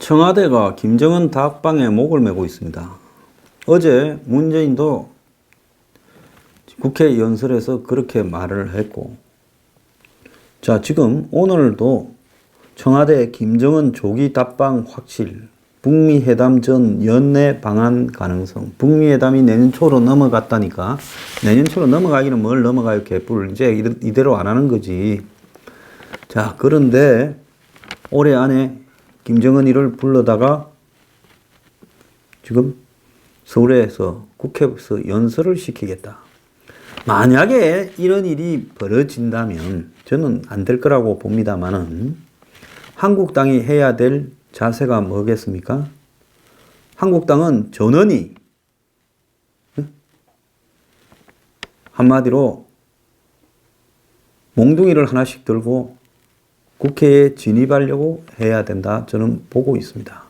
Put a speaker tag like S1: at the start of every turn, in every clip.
S1: 청와대가 김정은 다락방에 목을 메고 있습니다. 어제 문재인도 국회 연설에서 그렇게 말을 했고, 자, 지금 오늘도 청와대 김정은 조기 답방 확실, 북미 회담 전 연내 방한 가능성, 북미 회담이 내년 초로 넘어갔다니까, 내년 초로 넘어가기는 뭘 넘어가요, 개뿔. 이제 이대로 안 하는 거지. 자, 그런데 올해 안에 김정은이를 불러다가 지금 서울에서 국회에서 연설을 시키겠다. 만약에 이런 일이 벌어진다면 저는 안 될 거라고 봅니다만은 한국당이 해야 될 자세가 뭐겠습니까? 한국당은 전원이 한마디로 몽둥이를 하나씩 들고 국회에 진입하려고 해야 된다. 저는 보고 있습니다.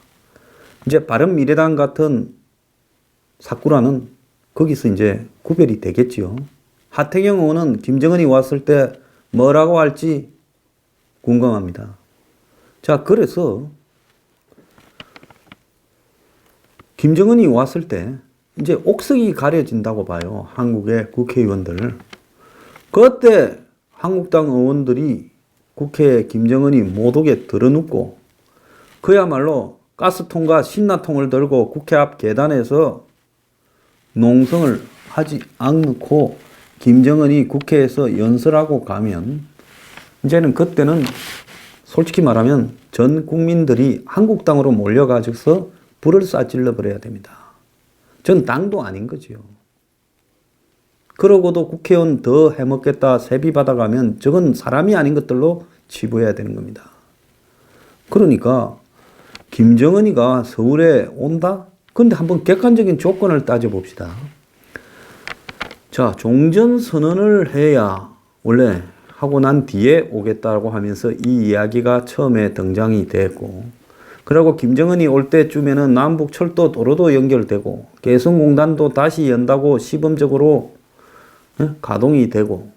S1: 이제 바른미래당 같은 사꾸라는 거기서 이제 구별이 되겠지요. 하태경 의원은 김정은이 왔을 때 뭐라고 할지 궁금합니다. 자, 그래서 김정은이 왔을 때 이제 옥석이 가려진다고 봐요. 한국의 국회의원들. 그때 한국당 의원들이 국회에 김정은이 못 오게 들어눕고 그야말로 가스통과 신라통을 들고 국회 앞 계단에서 농성을 하지 않고 김정은이 국회에서 연설하고 가면 이제는 그때는 솔직히 말하면 전 국민들이 한국당으로 몰려가지고서 불을 쏴질러 버려야 됩니다. 전 당도 아닌 거지요. 그러고도 국회의원 더 해먹겠다 세비 받아가면 저건 사람이 아닌 것들로 치부해야 되는 겁니다. 그러니까 김정은이가 서울에 온다? 근데 한번 객관적인 조건을 따져봅시다. 자, 종전선언을 해야 원래 하고 난 뒤에 오겠다고 하면서 이 이야기가 처음에 등장이 됐고, 그리고 김정은이 올 때쯤에는 남북 철도 도로도 연결되고 개성공단도 다시 연다고 시범적으로 가동이 되고,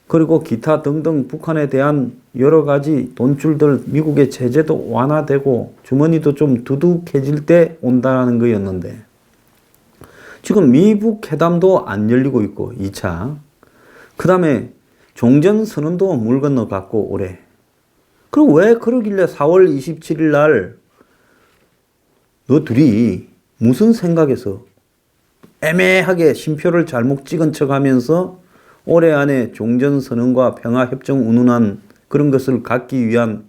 S1: 그리고 기타 등등 북한에 대한 여러 가지 돈줄들 미국의 제재도 완화되고 주머니도 좀 두둑해질 때 온다는 거였는데 지금 미북 회담도 안 열리고 있고 2차. 그 다음에 종전선언도 물 건너갔고 올해. 그리고 왜 그러길래 4월 27일 날 너 둘이 무슨 생각에서 애매하게 쉼표를 잘못 찍은 척 하면서 올해 안에 종전선언과 평화협정 운운한 그런 것을 갖기 위한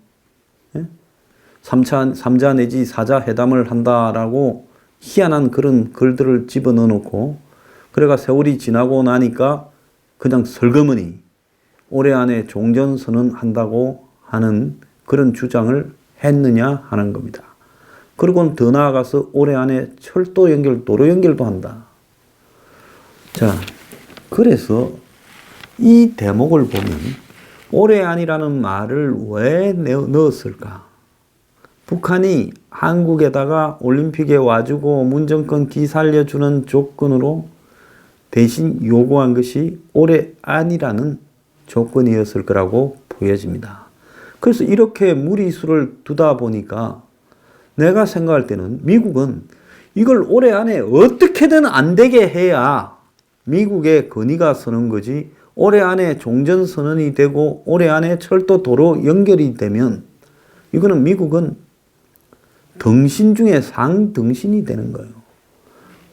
S1: 3자 내지 4자 회담을 한다라고 희한한 그런 글들을 집어넣어 놓고, 그래가 세월이 지나고 나니까 그냥 설거머니 올해 안에 종전선언 한다고 하는 그런 주장을 했느냐 하는 겁니다. 그리고 더 나아가서 올해 안에 철도 연결, 도로 연결도 한다. 자, 그래서 이 대목을 보면 올해 안이라는 말을 왜 넣었을까? 북한이 한국에다가 올림픽에 와주고 문정권 기살려주는 조건으로 대신 요구한 것이 올해 안이라는 조건이었을 거라고 보여집니다. 그래서 이렇게 무리수를 두다 보니까 내가 생각할 때는 미국은 이걸 올해 안에 어떻게든 안 되게 해야 미국의 건의가 서는 거지, 올해 안에 종전선언이 되고 올해 안에 철도 도로 연결이 되면 이거는 미국은 덩신 중에 상덩신이 되는 거예요.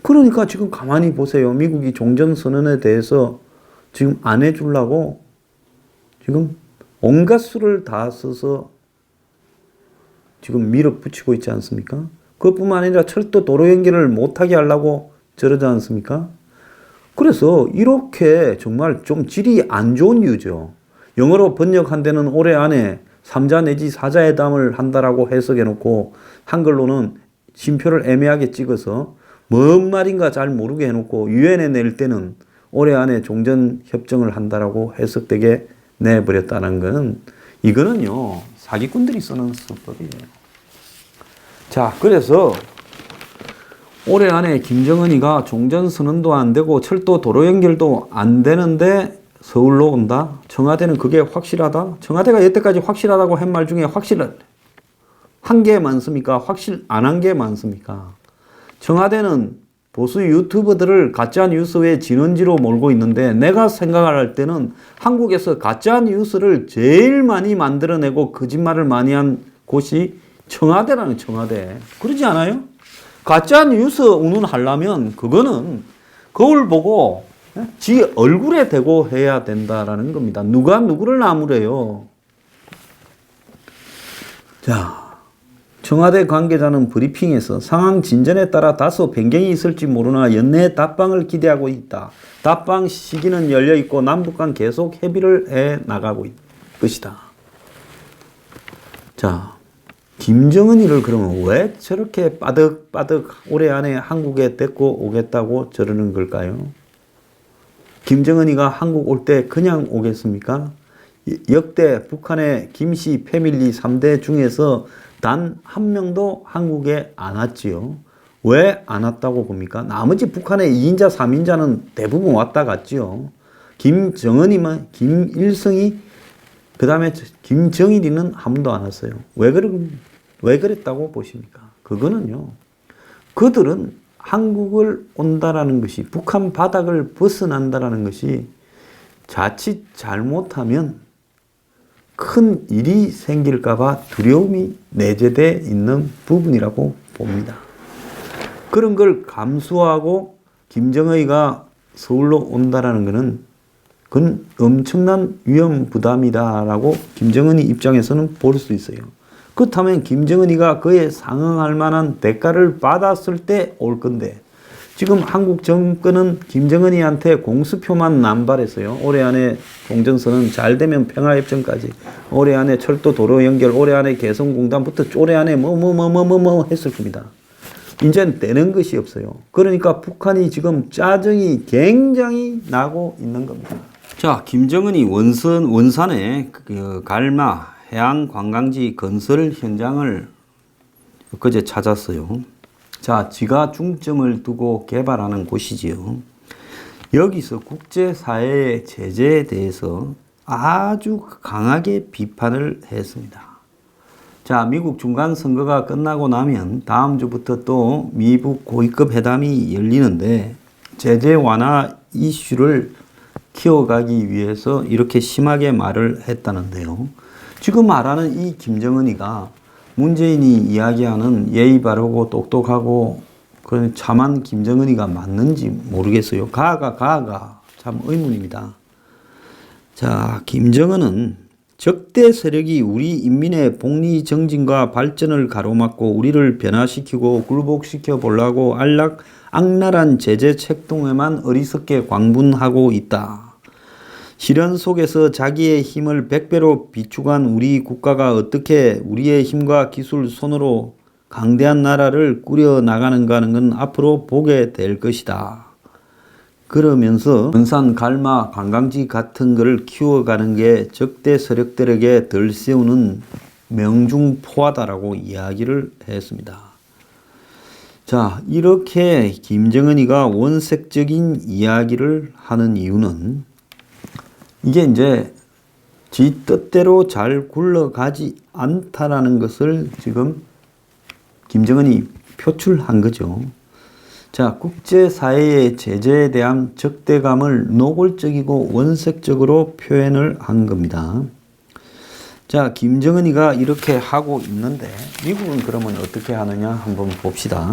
S1: 그러니까 지금 가만히 보세요. 미국이 종전선언에 대해서 지금 안 해주려고 지금 온갖 수를 다 써서 지금 밀어붙이고 있지 않습니까? 그것뿐만 아니라 철도 도로 연결을 못하게 하려고 저러지 않습니까? 그래서 이렇게 정말 좀 질이 안 좋은 이유죠. 영어로 번역한 데는 올해 안에 3자 내지 4자 회담을 한다라고 해석해 놓고 한글로는 쉼표를 애매하게 찍어서 뭔 말인가 잘 모르게 해놓고 유엔에 낼 때는 올해 안에 종전협정을 한다라고 해석되게 내버렸다는 건 이거는요 사기꾼들이 쓰는 수법이에요. 자, 그래서 올해 안에 김정은이가 종전선언도 안 되고 철도 도로 연결도 안 되는데 서울로 온다? 청와대는 그게 확실하다? 청와대가 여태까지 확실하다고 한 말 중에 한 게 많습니까? 확실 안 한 게 많습니까? 청와대는 보수 유튜버들을 가짜 뉴스의 진원지로 몰고 있는데 내가 생각할 때는 한국에서 가짜 뉴스를 제일 많이 만들어내고 거짓말을 많이 한 곳이 청와대라는 청와대. 그러지 않아요? 가짜 뉴스 운운하려면 그거는 거울 보고 지 얼굴에 대고 해야 된다라는 겁니다. 누가 누구를 나무래요? 자, 청와대 관계자는 브리핑에서 상황 진전에 따라 다소 변경이 있을지 모르나 연내 답방을 기대하고 있다. 답방 시기는 열려 있고 남북 간 계속 협의를 해 나가고 있을 것이다. 자, 김정은이를 그러면 왜 저렇게 빠득빠득 올해 안에 한국에 데리고 오겠다고 저러는 걸까요? 김정은이가 한국 올 때 그냥 오겠습니까? 역대 북한의 김씨 패밀리 3대 중에서 단 한 명도 한국에 안 왔지요. 왜 안 왔다고 봅니까? 나머지 북한의 2인자, 3인자는 대부분 왔다 갔지요. 김정은이만, 김일성이, 그 다음에 김정일이는 한 번도 안 왔어요. 왜 그랬다고 보십니까? 그거는요, 그들은 한국을 온다라는 것이, 북한 바닥을 벗어난다라는 것이 자칫 잘못하면 큰 일이 생길까봐 두려움이 내재되어 있는 부분이라고 봅니다. 그런 걸 감수하고 김정은이가 서울로 온다라는 것은 그건 엄청난 위험 부담이다라고 김정은이 입장에서는 볼 수 있어요. 그렇다면 김정은이가 그에 상응할 만한 대가를 받았을 때 올 건데, 지금 한국 정권은 김정은이한테 공수표만 남발했어요. 올해 안에 종전선언 잘 되면 평화협정까지, 올해 안에 철도 도로 연결, 올해 안에 개성공단부터 올해 안에 뭐 했을 겁니다. 이제는 되는 것이 없어요. 그러니까 북한이 지금 짜증이 굉장히 나고 있는 겁니다. 자, 김정은이 원산의 그 갈마 해양 관광지 건설 현장을 엊그제 찾았어요. 자, 지가 중점을 두고 개발하는 곳이지요. 여기서 국제사회의 제재에 대해서 아주 강하게 비판을 했습니다. 자, 미국 중간선거가 끝나고 나면 다음 주부터 또 미북 고위급 회담이 열리는데 제재 완화 이슈를 키워가기 위해서 이렇게 심하게 말을 했다는데요. 지금 말하는 이 김정은이가 문재인이 이야기하는 예의 바르고 똑똑하고 그런 참한 김정은이가 맞는지 모르겠어요. 가가 참 의문입니다. 자, 김정은은 적대 세력이 우리 인민의 복리 정진과 발전을 가로막고 우리를 변화시키고 굴복시켜 보려고 악랄한 제재 책동에만 어리석게 광분하고 있다. 시련 속에서 자기의 힘을 100배로 비축한 우리 국가가 어떻게 우리의 힘과 기술 손으로 강대한 나라를 꾸려 나가는가 하는 건 앞으로 보게 될 것이다. 그러면서 원산 갈마 관광지 같은 것을 키워가는 게 적대 세력들에게 덜 세우는 명중포하다라고 이야기를 했습니다. 자, 이렇게 김정은이가 원색적인 이야기를 하는 이유는 이게 이제 지 뜻대로 잘 굴러가지 않다라는 것을 지금 김정은이 표출한 거죠. 자, 국제사회의 제재에 대한 적대감을 노골적이고 원색적으로 표현을 한 겁니다. 자, 김정은이가 이렇게 하고 있는데 미국은 그러면 어떻게 하느냐 한번 봅시다.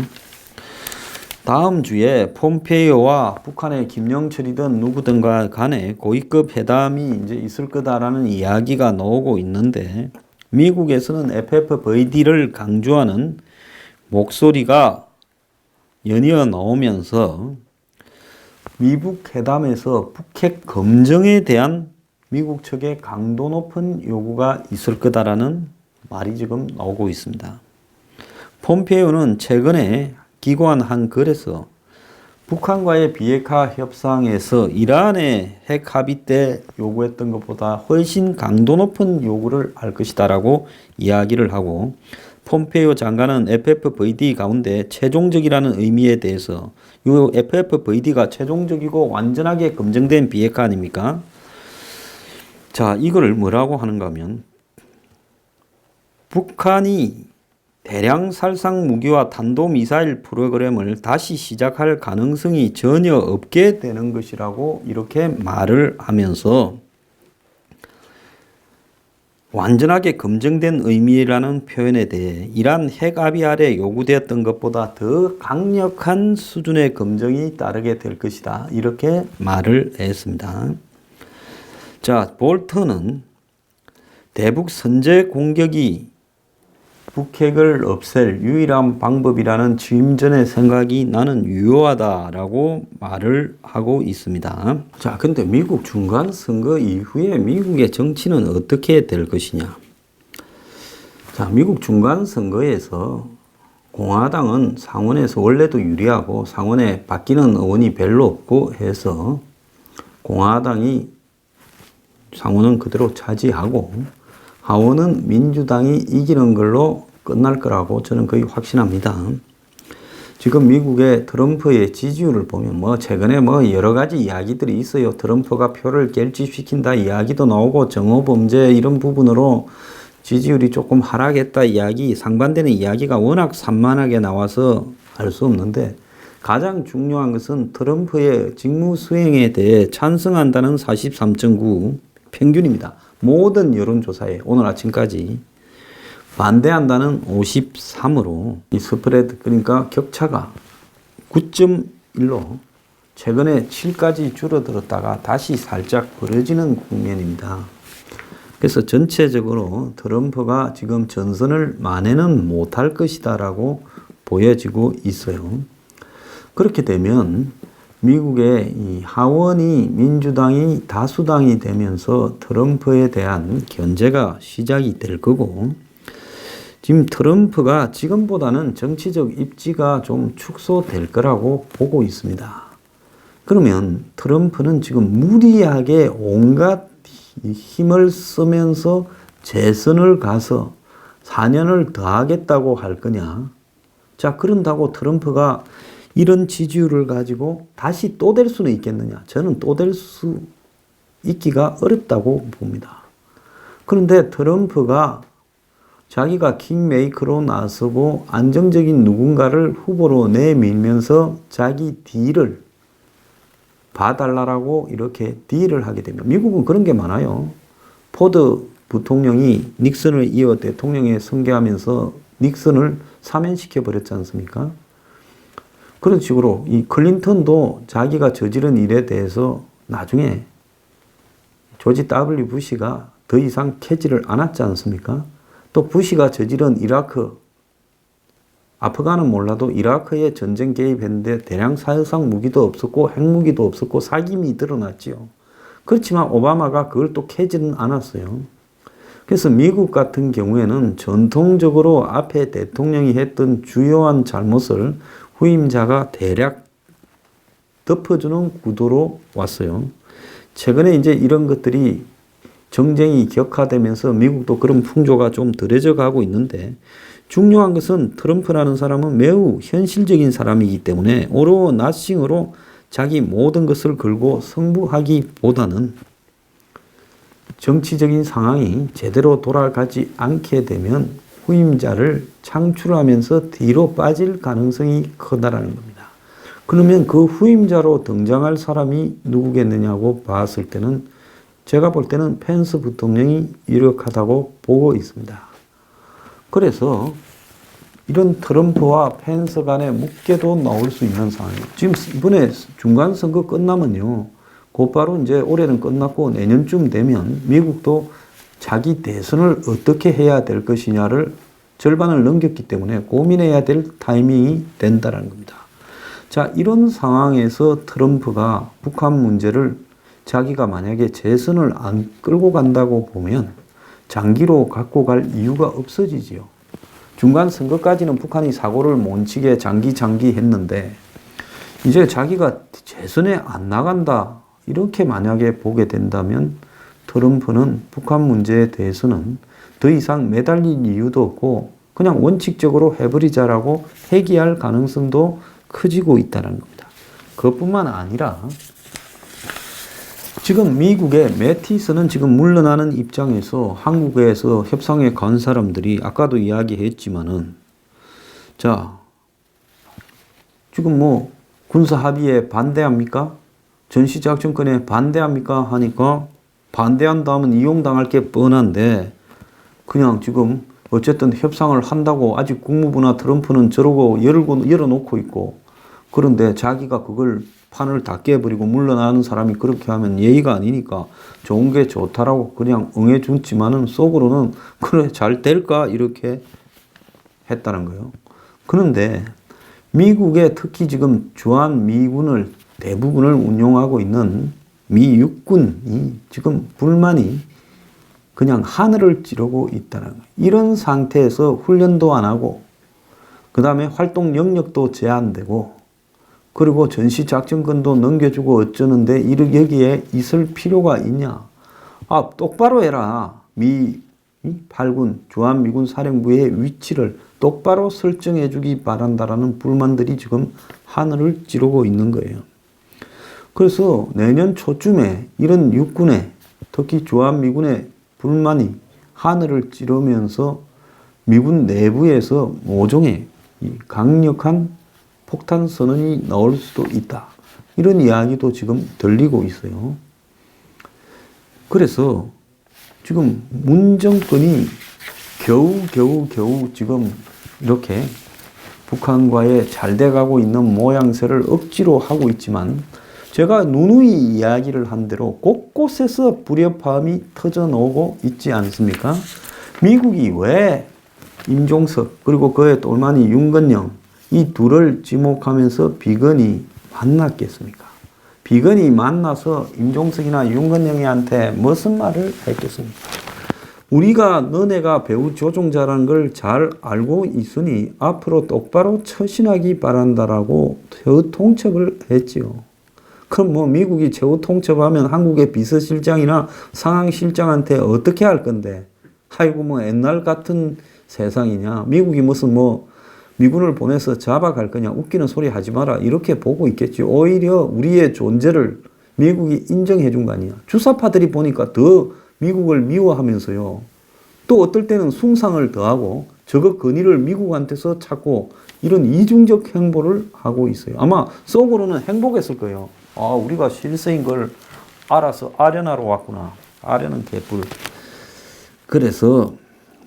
S1: 다음 주에 폼페이오와 북한의 김영철이든 누구든가 간에 고위급 회담이 이제 있을 거다라는 이야기가 나오고 있는데 미국에서는 FFVD를 강조하는 목소리가 연이어 나오면서 미북 회담에서 북핵 검증에 대한 미국 측의 강도 높은 요구가 있을 거다라는 말이 지금 나오고 있습니다. 폼페이오는 최근에 기고한 한 글에서 북한과의 비핵화 협상에서 이란의 핵 합의 때 요구했던 것보다 훨씬 강도 높은 요구를 할 것이다라고 이야기를 하고, 폼페이오 장관은 FFVD 가운데 최종적이라는 의미에 대해서 이 FFVD가 최종적이고 완전하게 검증된 비핵화 아닙니까? 자, 이거를 뭐라고 하는가 하면 북한이 대량 살상 무기와 탄도미사일 프로그램을 다시 시작할 가능성이 전혀 없게 되는 것이라고 이렇게 말을 하면서 완전하게 검증된 의미라는 표현에 대해 이란 핵 합의 아래 요구되었던 것보다 더 강력한 수준의 검증이 따르게 될 것이다. 이렇게 말을 했습니다. 자, 볼턴은 대북 선제 공격이 북핵을 없앨 유일한 방법이라는 취임 전의 생각이 나는 유효하다라고 말을 하고 있습니다. 자, 근데 미국 중간 선거 이후에 미국의 정치는 어떻게 될 것이냐? 자, 미국 중간 선거에서 공화당은 상원에서 원래도 유리하고 상원에 바뀌는 의원이 별로 없고 해서 공화당이 상원은 그대로 차지하고 하원은 민주당이 이기는 걸로 끝날 거라고 저는 거의 확신합니다. 지금 미국의 트럼프의 지지율을 보면 최근에 여러 가지 이야기들이 있어요. 트럼프가 표를 결집시킨다 이야기도 나오고 정오범죄 이런 부분으로 지지율이 조금 하락했다 이야기, 상반되는 이야기가 워낙 산만하게 나와서 알 수 없는데 가장 중요한 것은 트럼프의 직무 수행에 대해 찬성한다는 43.9 평균입니다. 모든 여론조사에 오늘 아침까지 반대한다는 53으로 이 스프레드 그러니까 격차가 9.1로 최근에 7까지 줄어들었다가 다시 살짝 벌어지는 국면입니다. 그래서 전체적으로 트럼프가 지금 전선을 만회는 못할 것이다 라고 보여지고 있어요. 그렇게 되면 미국의 이 하원이 민주당이 다수당이 되면서 트럼프에 대한 견제가 시작이 될 거고 지금 트럼프가 지금보다는 정치적 입지가 좀 축소될 거라고 보고 있습니다. 그러면 트럼프는 지금 무리하게 온갖 힘을 쓰면서 재선을 가서 4년을 더 하겠다고 할 거냐? 자, 그런다고 트럼프가 이런 지지율을 가지고 다시 또 될 수는 있겠느냐? 저는 또 될 수 있기가 어렵다고 봅니다. 그런데 트럼프가 자기가 킹메이커로 나서고 안정적인 누군가를 후보로 내밀면서 자기 딜을 봐달라고 이렇게 딜을 하게 되면 미국은 그런 게 많아요. 포드 부통령이 닉슨을 이어 대통령에 선거하면서 닉슨을 사면시켜 버렸지 않습니까? 그런 식으로 이 클린턴도 자기가 저지른 일에 대해서 나중에 조지 W. 부시가 더 이상 캐지를 않았지 않습니까? 또 부시가 저지른 이라크, 아프간은 몰라도 이라크에 전쟁 개입했는데 대량 사형 무기도 없었고 핵무기도 없었고 사기미 드러났지요. 그렇지만 오바마가 그걸 또 캐지는 않았어요. 그래서 미국 같은 경우에는 전통적으로 앞에 대통령이 했던 주요한 잘못을 후임자가 대략 덮어주는 구도로 왔어요. 최근에 이제 이런 것들이 정쟁이 격화되면서 미국도 그런 풍조가 좀 덜해져 가고 있는데 중요한 것은 트럼프라는 사람은 매우 현실적인 사람이기 때문에 오로 나싱으로 자기 모든 것을 걸고 승부하기보다는 정치적인 상황이 제대로 돌아가지 않게 되면 후임자를 창출하면서 뒤로 빠질 가능성이 크다라는 겁니다. 그러면 그 후임자로 등장할 사람이 누구겠느냐고 봤을 때는 제가 볼 때는 펜스 부통령이 유력하다고 보고 있습니다. 그래서 이런 트럼프와 펜스 간의 묵계도 나올 수 있는 상황이에요. 지금 이번에 중간선거 끝나면요. 곧바로 이제 올해는 끝났고 내년쯤 되면 미국도 자기 대선을 어떻게 해야 될 것이냐를 절반을 넘겼기 때문에 고민해야 될 타이밍이 된다는 겁니다. 자, 이런 상황에서 트럼프가 북한 문제를 자기가 만약에 재선을 안 끌고 간다고 보면 장기로 갖고 갈 이유가 없어지지요. 중간 선거까지는 북한이 사고를 못 치게 장기 했는데 이제 자기가 재선에 안 나간다 이렇게 만약에 보게 된다면 트럼프는 북한 문제에 대해서는 더 이상 매달릴 이유도 없고 그냥 원칙적으로 해버리자라고 회귀할 가능성도 커지고 있다는 겁니다. 그것뿐만 아니라 지금 미국의 매티스는 지금 물러나는 입장에서 한국에서 협상에 간 사람들이 아까도 이야기했지만은 자, 지금 뭐 군사 합의에 반대합니까? 전시작전권에 반대합니까? 하니까 반대한다면 이용당할 게 뻔한데 그냥 지금 어쨌든 협상을 한다고 아직 국무부나 트럼프는 저러고 열어놓고 있고 그런데 자기가 그걸 판을 다 깨버리고 물러나는 사람이 그렇게 하면 예의가 아니니까 좋은 게 좋다라고 그냥 응해줬지만은 속으로는 그래 잘 될까 이렇게 했다는 거예요. 그런데 미국의 특히 지금 주한미군을 대부분을 운용하고 있는 미 육군이 지금 불만이 그냥 하늘을 찌르고 있다는 거예요. 이런 상태에서 훈련도 안 하고 그 다음에 활동 영역도 제한되고 그리고 전시작전권도 넘겨주고 어쩌는데 여기에 있을 필요가 있냐. 아, 똑바로 해라. 미 8군 주한미군 사령부의 위치를 똑바로 설정해 주기 바란다라는 불만들이 지금 하늘을 찌르고 있는 거예요. 그래서 내년 초쯤에 이런 육군의 특히 주한미군의 불만이 하늘을 찌르면서 미군 내부에서 모종의 강력한 폭탄 선언이 나올 수도 있다. 이런 이야기도 지금 들리고 있어요. 그래서 지금 문 정권이 겨우 지금 이렇게 북한과의 잘 돼가고 있는 모양새를 억지로 하고 있지만 제가 누누이 이야기를 한 대로 곳곳에서 불협화음이 터져 나오고 있지 않습니까? 미국이 왜 임종석 그리고 그의 똘마니 윤건영 이 둘을 지목하면서 비건이 만났겠습니까? 비건이 만나서 임종석이나 윤건영이한테 무슨 말을 했겠습니까? 우리가 너네가 배후 조종자라는 걸 잘 알고 있으니 앞으로 똑바로 처신하기 바란다라고 최후 통첩을 했지요. 그럼 뭐 미국이 최후 통첩하면 한국의 비서실장이나 상황실장한테 어떻게 할 건데? 아이고 뭐 옛날 같은 세상이냐? 미국이 무슨 뭐 미군을 보내서 잡아갈 거냐? 웃기는 소리 하지 마라. 이렇게 보고 있겠지. 오히려 우리의 존재를 미국이 인정해 준 거 아니야. 주사파들이 보니까 더 미국을 미워하면서요. 또 어떨 때는 숭상을 더하고 저거 건의를 미국한테서 찾고 이런 이중적 행보를 하고 있어요. 아마 속으로는 행복했을 거예요. 아, 우리가 실세인 걸 알아서 아련하러 왔구나. 아련은 개뿔. 그래서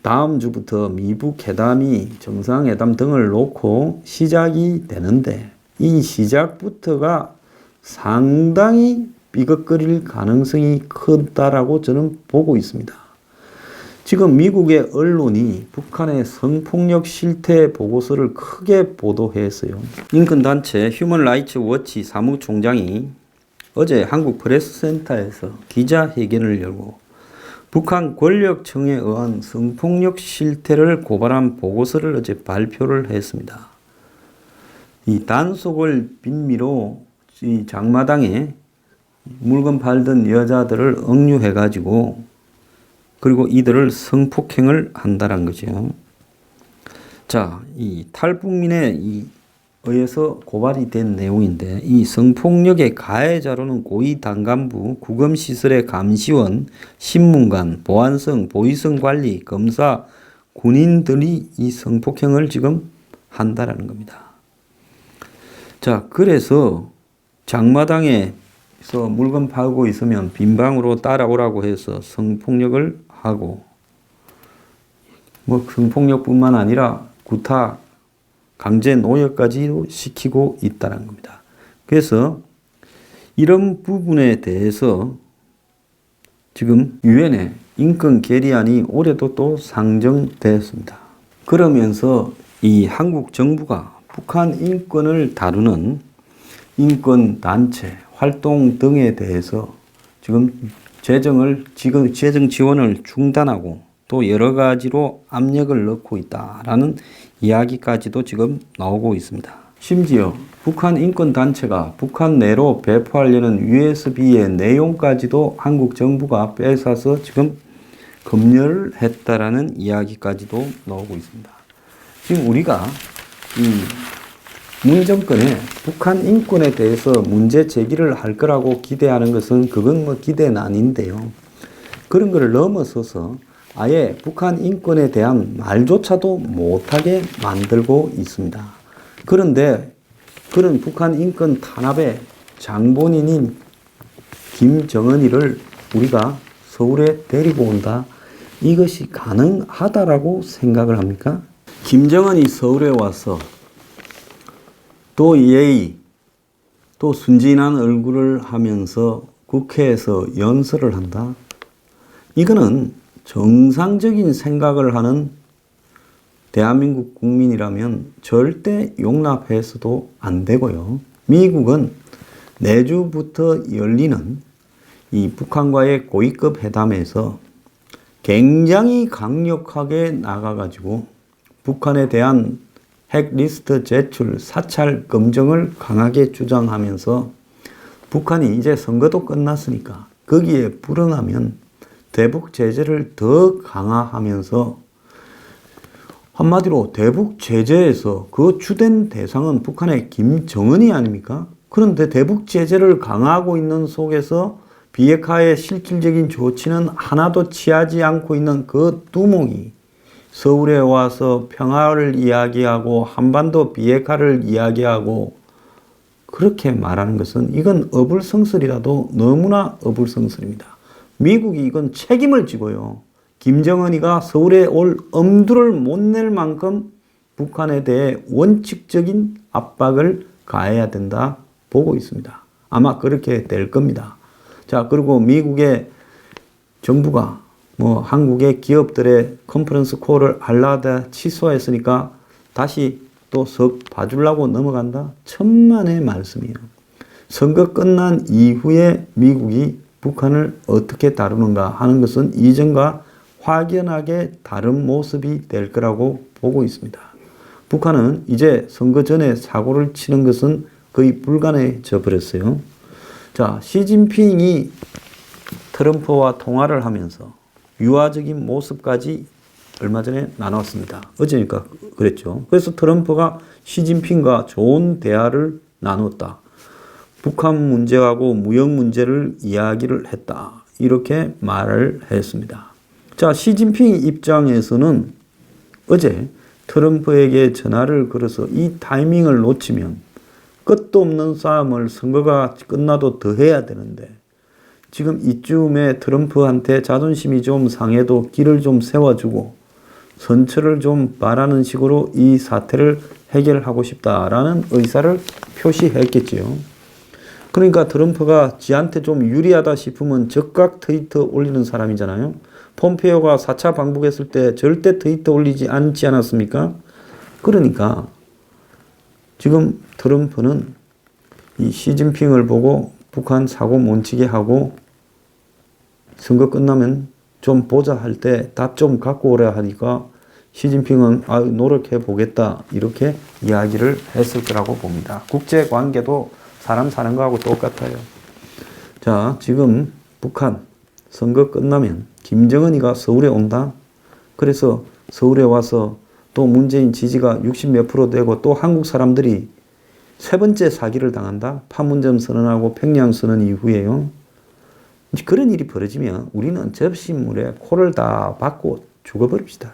S1: 다음 주부터 미북 회담이 정상회담 등을 놓고 시작이 되는데 이 시작부터가 상당히 삐걱거릴 가능성이 크다라고 저는 보고 있습니다. 지금 미국의 언론이 북한의 성폭력 실태 보고서를 크게 보도했어요. 인권단체 휴먼라이츠 워치 사무총장이 어제 한국 프레스센터에서 기자회견을 열고 북한 권력청에 의한 성폭력 실태를 고발한 보고서를 어제 발표를 했습니다. 이 단속을 빌미로 이 장마당에 물건 팔던 여자들을 억류해가지고 그리고 이들을 성폭행을 한다는 거죠. 자, 이 탈북민에 의해서 고발이 된 내용인데 이 성폭력의 가해자로는 고위 단간부, 구검시설의 감시원, 신문관, 보안성, 보위성 관리, 검사, 군인들이 이 성폭행을 지금 한다라는 겁니다. 자, 그래서 장마당에서 물건 팔고 있으면 빈방으로 따라오라고 해서 성폭력을 하고 뭐 성폭력뿐만 아니라 구타, 강제 노역까지도 시키고 있다는 겁니다. 그래서 이런 부분에 대해서 지금 유엔의 인권 결의안이 올해도 또 상정되었습니다. 그러면서 이 한국 정부가 북한 인권을 다루는 인권단체 활동 등에 대해서 지금 재정 지원을 중단하고 또 여러 가지로 압력을 넣고 있다라는 이야기까지도 지금 나오고 있습니다. 심지어 북한 인권단체가 북한 내로 배포하려는 USB의 내용까지도 한국 정부가 뺏어서 지금 검열을 했다라는 이야기까지도 나오고 있습니다. 지금 우리가 이 문 정권에 북한 인권에 대해서 문제 제기를 할 거라고 기대하는 것은 그건 뭐 기대는 아닌데요. 그런 거를 넘어서서 아예 북한 인권에 대한 말조차도 못하게 만들고 있습니다. 그런데 그런 북한 인권 탄압의 장본인인 김정은이를 우리가 서울에 데리고 온다. 이것이 가능하다라고 생각을 합니까? 김정은이 서울에 와서 또 예의, 또 순진한 얼굴을 하면서 국회에서 연설을 한다. 이거는 정상적인 생각을 하는 대한민국 국민이라면 절대 용납해서도 안 되고요. 미국은 내주부터 열리는 이 북한과의 고위급 회담에서 굉장히 강력하게 나가가지고 북한에 대한 핵리스트 제출, 사찰 검증을 강하게 주장하면서 북한이 이제 선거도 끝났으니까 거기에 불응하면 대북 제재를 더 강화하면서 한마디로 대북 제재에서 그 주된 대상은 북한의 김정은이 아닙니까? 그런데 대북 제재를 강화하고 있는 속에서 비핵화의 실질적인 조치는 하나도 취하지 않고 있는 그 두목이 서울에 와서 평화를 이야기하고 한반도 비핵화를 이야기하고 그렇게 말하는 것은 이건 어불성설이라도 너무나 어불성설입니다. 미국이 이건 책임을 지고요. 김정은이가 서울에 올 엄두를 못 낼 만큼 북한에 대해 원칙적인 압박을 가해야 된다 보고 있습니다. 아마 그렇게 될 겁니다. 자, 그리고 미국의 정부가 한국의 기업들의 컨퍼런스 콜을 하려다 취소했으니까 다시 또 석 봐주려고 넘어간다? 천만의 말씀이에요. 선거 끝난 이후에 미국이 북한을 어떻게 다루는가 하는 것은 이전과 확연하게 다른 모습이 될 거라고 보고 있습니다. 북한은 이제 선거 전에 사고를 치는 것은 거의 불가능해져 버렸어요. 자, 시진핑이 트럼프와 통화를 하면서 유화적인 모습까지 얼마 전에 나눴습니다. 어제니까 그랬죠. 그래서 트럼프가 시진핑과 좋은 대화를 나눴다. 북한 문제하고 무역 문제를 이야기를 했다. 이렇게 말을 했습니다. 자, 시진핑 입장에서는 어제 트럼프에게 전화를 걸어서 이 타이밍을 놓치면 끝도 없는 싸움을 선거가 끝나도 더 해야 되는데 지금 이쯤에 트럼프한테 자존심이 좀 상해도 길을 좀 세워주고 선처를 좀 바라는 식으로 이 사태를 해결하고 싶다라는 의사를 표시했겠지요. 그러니까 트럼프가 지한테 좀 유리하다 싶으면 즉각 트위터 올리는 사람이잖아요. 폼페이오가 4차 방북했을 때 절대 트위터 올리지 않지 않았습니까? 그러니까 지금 트럼프는 이 시진핑을 보고 북한 사고 못 치게 하고 선거 끝나면 좀 보자 할 때 답 좀 갖고 오라 하니까 시진핑은 노력해 보겠다 이렇게 이야기를 했을 거라고 봅니다. 국제 관계도 사람 사는 거하고 똑같아요. 자, 지금 북한 선거 끝나면 김정은이가 서울에 온다. 그래서 서울에 와서 또 문재인 지지가 60 몇 프로 되고 또 한국 사람들이 세 번째 사기를 당한다. 판문점 선언하고 평양 선언 이후에요. 그런 일이 벌어지면 우리는 접시물에 코를 다 박고 죽어버립시다.